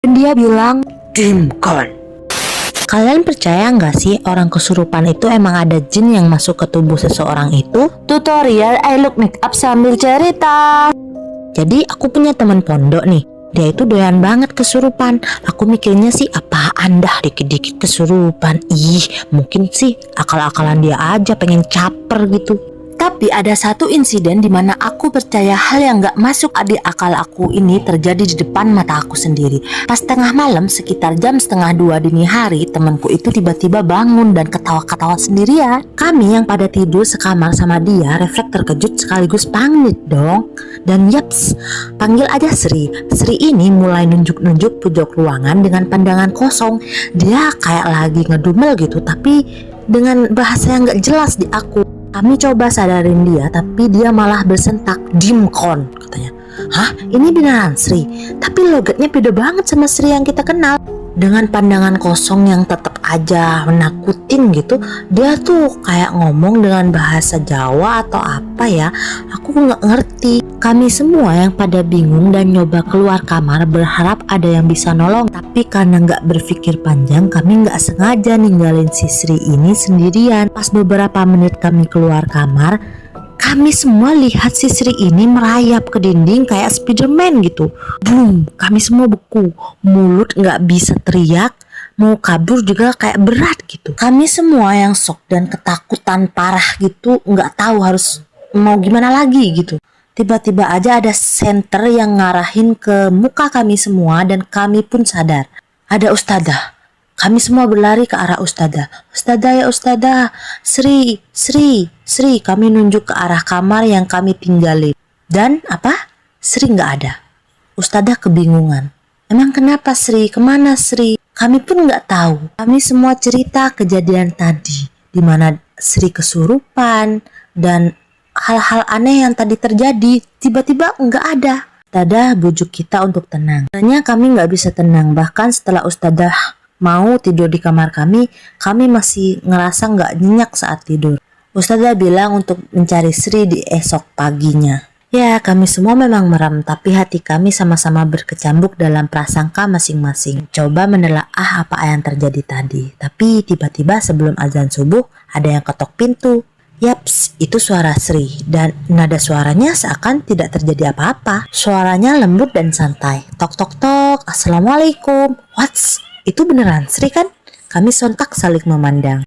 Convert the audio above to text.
Dia bilang, "Dimkon." Kalian percaya nggak sih orang kesurupan itu emang ada jin yang masuk ke tubuh seseorang itu? Tutorial I look make up sambil cerita. Jadi aku punya teman pondok nih. Dia itu doyan banget kesurupan. Aku mikirnya sih apaan dah dikit-dikit kesurupan. Ih, mungkin sih akal-akalan dia aja pengen caper gitu. Tapi ada satu insiden di mana aku percaya hal yang gak masuk di akal aku ini terjadi di depan mata aku sendiri. Pas tengah malam sekitar jam 1:30 dini hari, temanku itu tiba-tiba bangun dan ketawa-ketawa sendirian. Kami yang pada tidur sekamar sama dia refleks terkejut sekaligus panik dong. Dan yaps, panggil aja Sri. Sri ini mulai nunjuk-nunjuk pojok ruangan dengan pandangan kosong. Dia kayak lagi ngedumel gitu, tapi dengan bahasa yang gak jelas di aku. Kami coba sadarin dia, tapi dia malah bersentak, "Dimkon," katanya. Hah? Ini beneran Sri? Tapi logatnya beda banget sama Sri yang kita kenal. Dengan pandangan kosong yang tetap aja menakutin gitu. Dia tuh kayak ngomong dengan bahasa Jawa atau apa ya, aku gak ngerti. Kami semua yang pada bingung dan nyoba keluar kamar berharap ada yang bisa nolong. Tapi karena gak berpikir panjang, kami gak sengaja ninggalin si Sri ini sendirian. Pas beberapa menit kami keluar kamar, kami semua lihat si Sri ini merayap ke dinding kayak Spiderman gitu. Boom, kami semua beku. Mulut gak bisa teriak, mau kabur juga kayak berat gitu. Kami semua yang shock dan ketakutan parah gitu, gak tahu harus mau gimana lagi gitu. Tiba-tiba aja ada senter yang ngarahin ke muka kami semua dan kami pun sadar. Ada ustadzah. Kami semua berlari ke arah ustadzah. "Ustadzah ya ustadzah, Sri, Sri, Sri." Kami nunjuk ke arah kamar yang kami tinggalin. Dan apa? Sri nggak ada. Ustadzah kebingungan. "Emang kenapa Sri? Kemana Sri?" Kami pun nggak tahu. Kami semua cerita kejadian tadi, di mana Sri kesurupan dan hal-hal aneh yang tadi terjadi tiba-tiba nggak ada. Ustadzah bujuk kita untuk tenang. Sebenarnya kami nggak bisa tenang. Bahkan setelah ustadzah mau tidur di kamar kami masih ngerasa nggak nyenyak saat tidur. Ustadzah bilang untuk mencari Sri di esok paginya. Ya, kami semua memang merem, tapi hati kami sama-sama berkecambuk dalam prasangka masing-masing. Coba menelaah apa yang terjadi tadi. Tapi tiba-tiba sebelum azan subuh, ada yang ketok pintu. Yaps, itu suara Sri. Dan nada suaranya seakan tidak terjadi apa-apa. Suaranya lembut dan santai. Tok tok tok, "Assalamualaikum." What's? Itu beneran Sri kan? Kami sontak saling memandang.